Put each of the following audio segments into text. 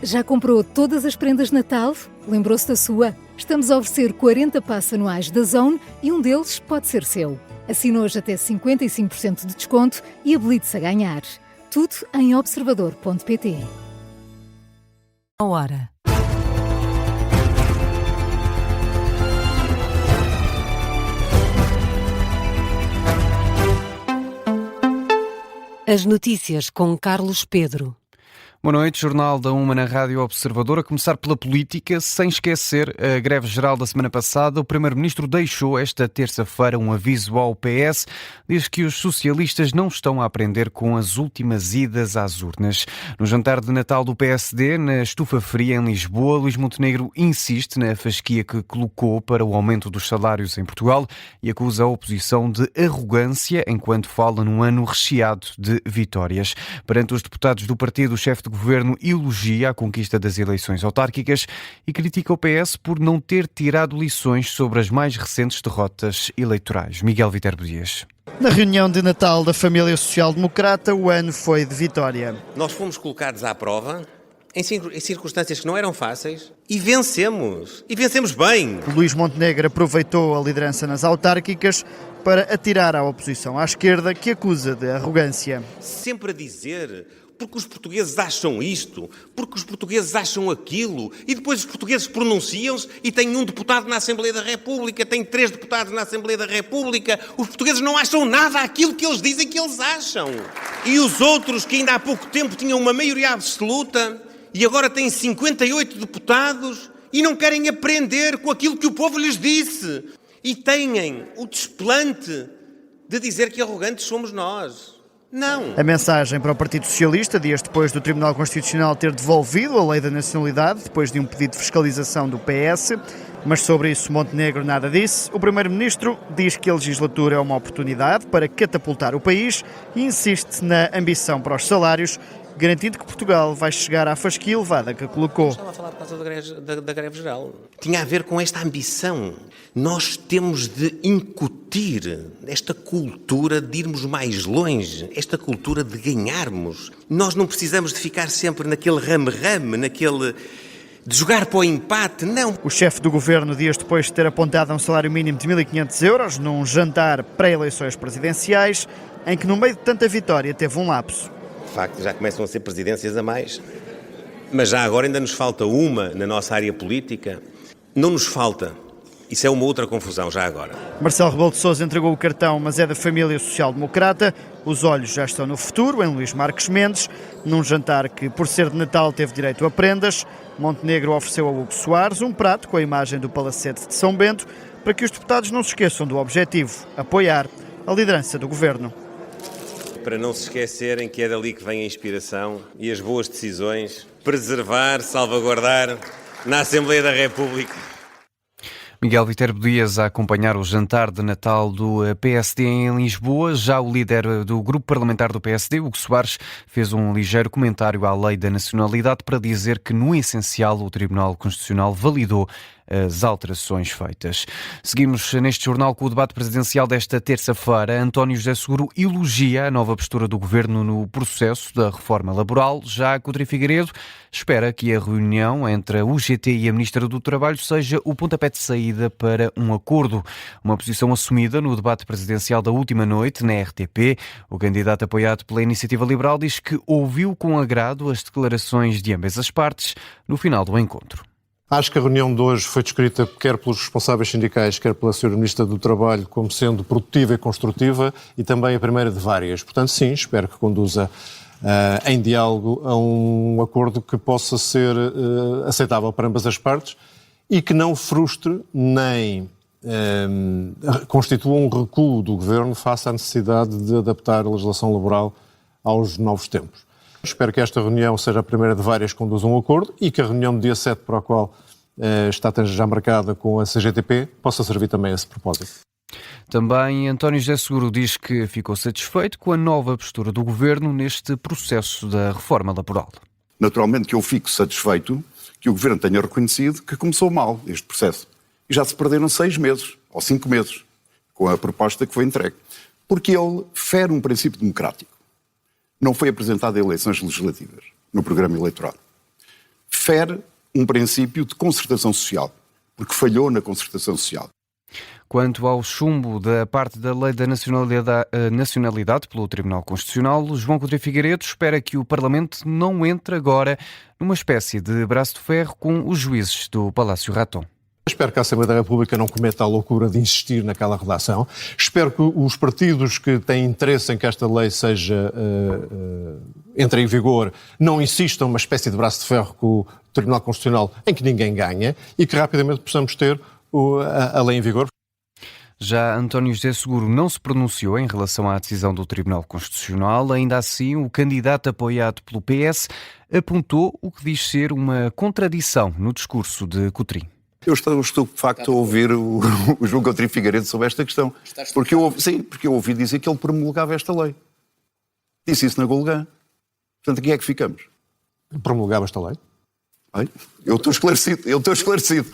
Já comprou todas as prendas de Natal? Lembrou-se da sua? Estamos a oferecer 40 passes anuais da Zone e um deles pode ser seu. Assine hoje até 55% de desconto e habilite-se a ganhar. Tudo em observador.pt. A hora. As notícias com Carlos Pedro. Boa noite, Jornal da Uma na Rádio Observador. A começar pela política, sem esquecer a greve geral da semana passada. O Primeiro-Ministro deixou esta terça-feira um aviso ao PS. Diz que os socialistas não estão a aprender com as últimas idas às urnas. No jantar de Natal do PSD, na Estufa Fria, em Lisboa, Luís Montenegro insiste na fasquia que colocou para o aumento dos salários em Portugal e acusa a oposição de arrogância enquanto fala num ano recheado de vitórias. Perante os deputados do partido, o chefe de governo elogia a conquista das eleições autárquicas e critica o PS por não ter tirado lições sobre as mais recentes derrotas eleitorais. Miguel Viterbo Dias. Na reunião de Natal da família social-democrata, o ano foi de vitória. Nós fomos colocados à prova em circunstâncias que não eram fáceis e vencemos. E vencemos bem. Luís Montenegro aproveitou a liderança nas autárquicas para atirar à oposição à esquerda, que acusa de arrogância. Sempre a dizer... porque os portugueses acham isto, porque os portugueses acham aquilo, e depois os portugueses pronunciam-se e têm um deputado na Assembleia da República, têm 3 deputados na Assembleia da República. Os portugueses não acham nada aquilo que eles dizem que eles acham. E os outros, que ainda há pouco tempo tinham uma maioria absoluta, e agora têm 58 deputados, e não querem aprender com aquilo que o povo lhes disse. E têm o desplante de dizer que arrogantes somos nós. Não. A mensagem para o Partido Socialista, dias depois do Tribunal Constitucional ter devolvido a lei da nacionalidade, depois de um pedido de fiscalização do PS, mas sobre isso Montenegro nada disse. O Primeiro-Ministro diz que a legislatura é uma oportunidade para catapultar o país e insiste na ambição para os salários, garantindo que Portugal vai chegar à fasquia elevada que colocou. Estava a falar por causa da greve geral. Tinha a ver com esta ambição. Nós temos de incutir esta cultura de irmos mais longe, esta cultura de ganharmos. Nós não precisamos de ficar sempre naquele rame-rame, naquele... de jogar para o empate, não. O chefe do governo, dias depois de ter apontado um salário mínimo de 1.500 euros num jantar pré-eleições presidenciais, em que no meio de tanta vitória teve um lapso. De facto, já começam a ser presidências a mais. Mas já agora ainda nos falta uma na nossa área política. Não nos falta. Isso é uma outra confusão, já agora. Marcelo Rebelo de Sousa entregou o cartão, mas é da família social-democrata. Os olhos já estão no futuro, em Luís Marques Mendes, num jantar que, por ser de Natal, teve direito a prendas. Montenegro ofereceu a Hugo Soares um prato com a imagem do Palacete de São Bento, para que os deputados não se esqueçam do objetivo: apoiar a liderança do governo. Para não se esquecerem que é dali que vem a inspiração e as boas decisões, preservar, salvaguardar na Assembleia da República. Miguel Viterbo Dias a acompanhar o jantar de Natal do PSD em Lisboa. Já o líder do grupo parlamentar do PSD, Hugo Soares, fez um ligeiro comentário à lei da nacionalidade para dizer que, no essencial, o Tribunal Constitucional validou as alterações feitas. Seguimos neste jornal com o debate presidencial desta terça-feira. António José Seguro elogia a nova postura do governo no processo da reforma laboral. Já Coutinho Figueiredo espera que a reunião entre a UGT e a Ministra do Trabalho seja o pontapé de saída para um acordo. Uma posição assumida no debate presidencial da última noite na RTP. O candidato apoiado pela Iniciativa Liberal diz que ouviu com agrado as declarações de ambas as partes no final do encontro. Acho que a reunião de hoje foi descrita quer pelos responsáveis sindicais, quer pela Sra. Ministra do Trabalho, como sendo produtiva e construtiva e também a primeira de várias. Portanto, sim, espero que conduza em diálogo a um acordo que possa ser aceitável para ambas as partes e que não frustre nem constitua um recuo do Governo face à necessidade de adaptar a legislação laboral aos novos tempos. Espero que esta reunião seja a primeira de várias que conduzam a um acordo e que a reunião do dia 7, para a qual está já marcada com a CGTP, possa servir também a esse propósito. Também António José Seguro diz que ficou satisfeito com a nova postura do Governo neste processo da reforma laboral. Naturalmente que eu fico satisfeito que o Governo tenha reconhecido que começou mal este processo. E já se perderam 6 meses, ou 5 meses, com a proposta que foi entregue. Porque ele fere um princípio democrático. Não foi apresentado a eleições legislativas no programa eleitoral. fere um princípio de concertação social, porque falhou na concertação social. Quanto ao chumbo da parte da lei da nacionalidade pelo Tribunal Constitucional, João Coutinho Figueiredo espera que o Parlamento não entre agora numa espécie de braço de ferro com os juízes do Palácio Raton. Espero que a Assembleia da República não cometa a loucura de insistir naquela redação. Espero que os partidos que têm interesse em que esta lei entre em vigor não insistam numa espécie de braço de ferro com o Tribunal Constitucional em que ninguém ganha e que rapidamente possamos ter a lei em vigor. Já António José Seguro não se pronunciou em relação à decisão do Tribunal Constitucional. Ainda assim, o candidato apoiado pelo PS apontou o que diz ser uma contradição no discurso de Coutrinho. Eu estou de facto a ouvir o João Coutinho Figueiredo sobre esta questão. Porque eu ouvi dizer que ele promulgava esta lei. Disse isso na Golgã. Portanto, aqui é que ficamos. Promulgava esta lei? Eu estou esclarecido.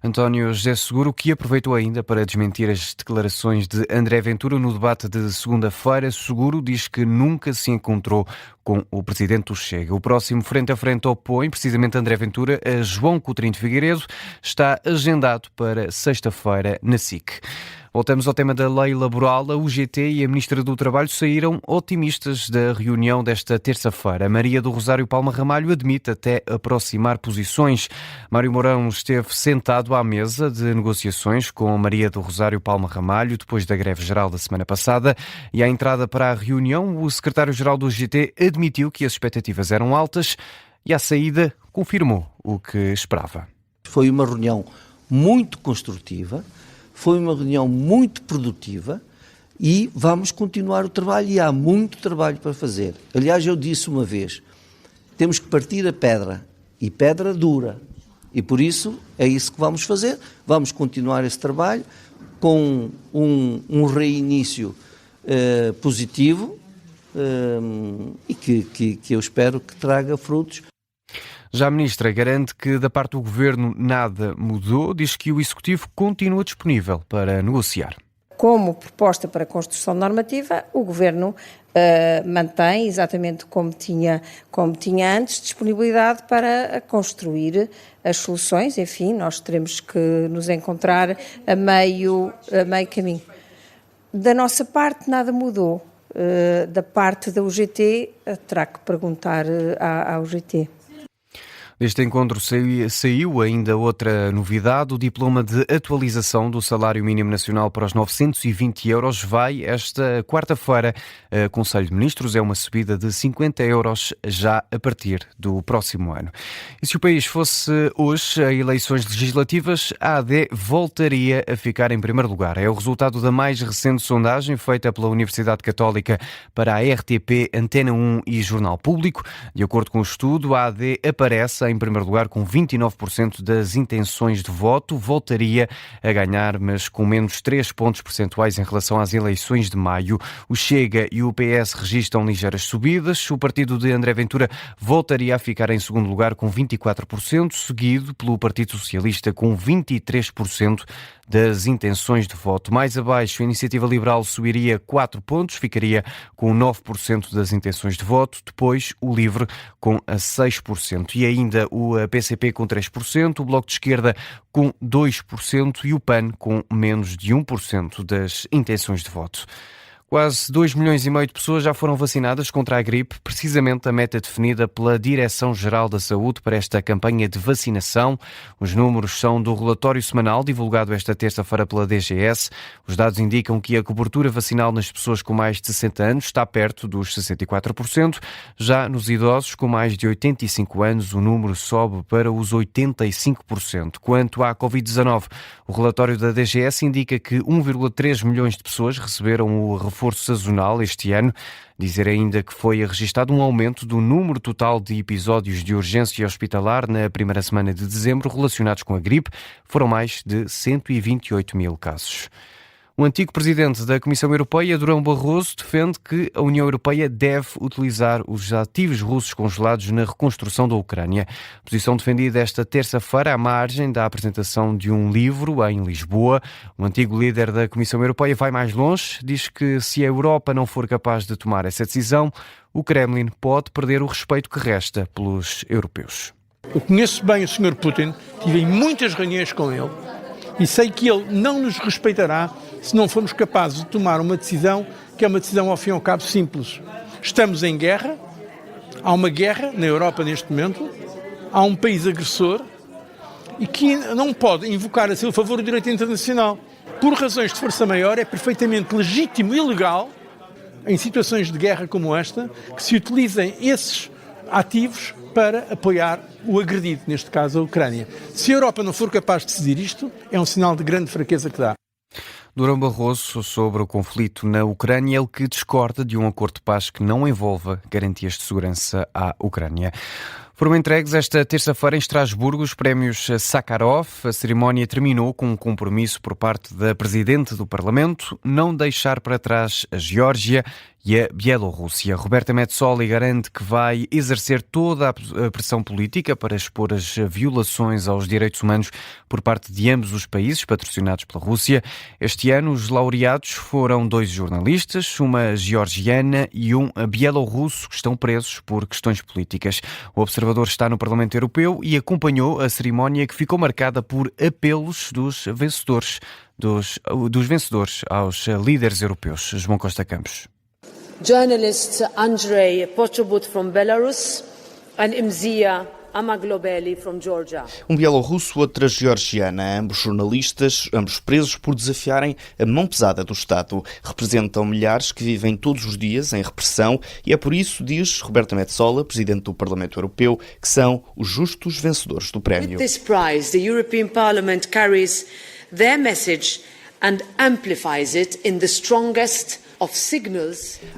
António José Seguro, que aproveitou ainda para desmentir as declarações de André Ventura no debate de segunda-feira. Seguro diz que nunca se encontrou com o presidente do Chega. O próximo frente a frente opõe precisamente André Ventura a João Coutinho de Figueiredo. Está agendado para sexta-feira na SIC. Voltamos ao tema da lei laboral. A UGT e a Ministra do Trabalho saíram otimistas da reunião desta terça-feira. Maria do Rosário Palma Ramalho admite até aproximar posições. Mário Mourão esteve sentado à mesa de negociações com Maria do Rosário Palma Ramalho depois da greve geral da semana passada e à entrada para a reunião o secretário-geral do UGT admitiu que as expectativas eram altas e à saída confirmou o que esperava. Foi uma reunião muito construtiva. Foi uma reunião muito produtiva e vamos continuar o trabalho e há muito trabalho para fazer. Aliás, eu disse uma vez, temos que partir a pedra e pedra dura e por isso é isso que vamos fazer. Vamos continuar esse trabalho com um reinício positivo e que eu espero que traga frutos. Já a Ministra garante que da parte do Governo nada mudou, diz que o Executivo continua disponível para negociar. Como proposta para a construção normativa, o Governo mantém, exatamente como tinha antes, disponibilidade para construir as soluções. Enfim, nós teremos que nos encontrar a meio caminho. Da nossa parte nada mudou. Da parte da UGT terá que perguntar à UGT. Deste encontro saiu ainda outra novidade. O diploma de atualização do salário mínimo nacional para os 920 euros vai esta quarta-feira a Conselho de Ministros. É uma subida de 50 euros já a partir do próximo ano. E se o país fosse hoje a eleições legislativas, a AD voltaria a ficar em primeiro lugar. É o resultado da mais recente sondagem feita pela Universidade Católica para a RTP, Antena 1 e Jornal Público. De acordo com o estudo, a AD aparece em primeiro lugar com 29% das intenções de voto, voltaria a ganhar, mas com menos 3 pontos percentuais em relação às eleições de maio. O Chega e o PS registram ligeiras subidas. O partido de André Ventura voltaria a ficar em segundo lugar com 24%, seguido pelo Partido Socialista com 23% das intenções de voto. Mais abaixo, a Iniciativa Liberal subiria 4 pontos, ficaria com 9% das intenções de voto. Depois, o Livre com 6%. E ainda o PCP com 3%, o Bloco de Esquerda com 2% e o PAN com menos de 1% das intenções de voto. Quase 2,5 milhões de pessoas já foram vacinadas contra a gripe, precisamente a meta definida pela Direção-Geral da Saúde para esta campanha de vacinação. Os números são do relatório semanal divulgado esta terça-feira pela DGS. Os dados indicam que a cobertura vacinal nas pessoas com mais de 60 anos está perto dos 64%. Já nos idosos com mais de 85 anos, o número sobe para os 85%. Quanto à Covid-19, o relatório da DGS indica que 1,3 milhões de pessoas receberam o reforço sazonal este ano. Dizer ainda que foi registado um aumento do número total de episódios de urgência hospitalar na primeira semana de dezembro relacionados com a gripe. Foram mais de 128 mil casos. O antigo presidente da Comissão Europeia, Durão Barroso, defende que a União Europeia deve utilizar os ativos russos congelados na reconstrução da Ucrânia. Posição defendida esta terça-feira à margem da apresentação de um livro em Lisboa. O antigo líder da Comissão Europeia vai mais longe, diz que se a Europa não for capaz de tomar essa decisão, o Kremlin pode perder o respeito que resta pelos europeus. Eu conheço bem o Sr. Putin, tive em muitas reuniões com ele e sei que ele não nos respeitará se não formos capazes de tomar uma decisão que é uma decisão, ao fim e ao cabo, simples. Estamos em guerra, há uma guerra na Europa neste momento, há um país agressor e que não pode invocar a seu favor o direito internacional. Por razões de força maior, é perfeitamente legítimo e legal, em situações de guerra como esta, que se utilizem esses ativos para apoiar o agredido, neste caso a Ucrânia. Se a Europa não for capaz de decidir isto, é um sinal de grande fraqueza que dá. Durão Barroso, sobre o conflito na Ucrânia, ele que discorda de um acordo de paz que não envolva garantias de segurança à Ucrânia. Foram entregues esta terça-feira em Estrasburgo os prémios Sakharov. A cerimónia terminou com um compromisso por parte da Presidente do Parlamento não deixar para trás a Geórgia e a Bielorrússia. Roberta Metsola garante que vai exercer toda a pressão política para expor as violações aos direitos humanos por parte de ambos os países patrocinados pela Rússia. Este ano os laureados foram 2 jornalistas, uma georgiana e um bielorrusso, que estão presos por questões políticas. O observador está no Parlamento Europeu e acompanhou a cerimónia, que ficou marcada por apelos dos vencedores aos líderes europeus. João Costa Campos. Journalists Andrei Pochobut from Belarus and Imzia Amaglobeli from Georgia. Um bielorrusso, outra georgiana, ambos jornalistas, ambos presos por desafiarem a mão pesada do Estado. Representam milhares que vivem todos os dias em repressão e é por isso, diz Roberta Metsola, Presidente do Parlamento Europeu, que são os justos vencedores do prémio. With this prize, the European Parliament carries their message and amplifies it in the strongest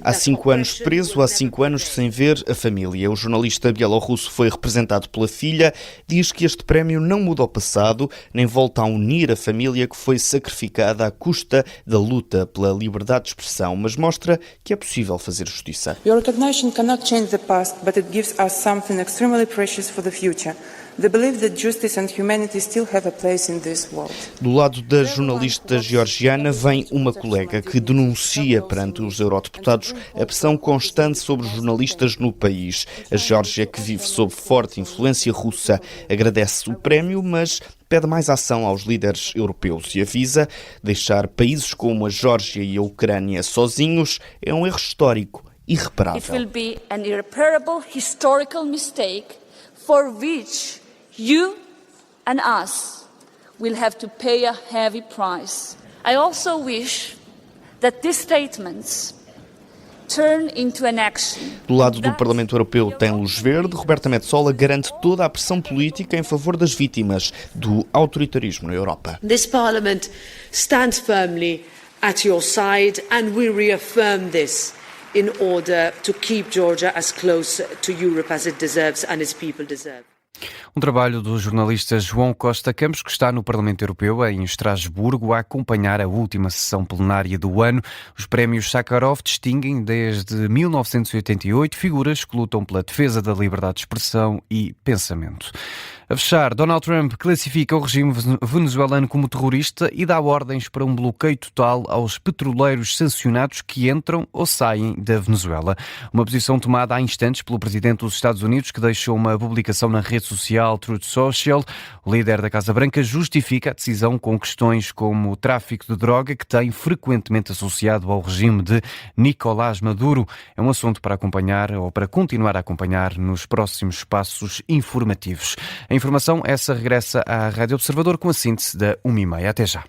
Há 5 anos preso, há 5 anos sem ver a família. O jornalista bielorrusso foi representado pela filha. Diz que este prémio não muda o passado, nem volta a unir a família que foi sacrificada à custa da luta pela liberdade de expressão, mas mostra que é possível fazer justiça. Your recognition cannot change the past, but it gives us something extremely precious for the future. The belief that justice and humanity still have a place in this world. Do lado da jornalista georgiana vem uma colega que denuncia perante os eurodeputados a pressão constante sobre os jornalistas no país. A Geórgia, que vive sob forte influência russa, agradece o prémio, mas pede mais ação aos líderes europeus e avisa: deixar países como a Geórgia e a Ucrânia sozinhos é um erro histórico irreparável. It will be an irreparable historical mistake for which you and us will have to pay a heavy price. I also wish that these statements turn into an action. Do lado do Parlamento Europeu tem luz verde. Roberta Metsola garante toda a pressão política em favor das vítimas do autoritarismo na Europa. This Parliament stands firmly at your side and we reaffirm this in order to keep Georgia as close to Europe as it deserves and its people deserve. Um trabalho do jornalista João Costa Campos, que está no Parlamento Europeu, em Estrasburgo, a acompanhar a última sessão plenária do ano. Os prémios Sakharov distinguem desde 1988 figuras que lutam pela defesa da liberdade de expressão e pensamento. A fechar, Donald Trump classifica o regime venezuelano como terrorista e dá ordens para um bloqueio total aos petroleiros sancionados que entram ou saem da Venezuela. Uma posição tomada há instantes pelo presidente dos Estados Unidos, que deixou uma publicação na rede social Truth Social. O líder da Casa Branca justifica a decisão com questões como o tráfico de droga, que tem frequentemente associado ao regime de Nicolás Maduro. É um assunto para acompanhar ou para continuar a acompanhar nos próximos passos informativos. A informação essa regressa à Rádio Observador com a síntese da 1h30. Até já.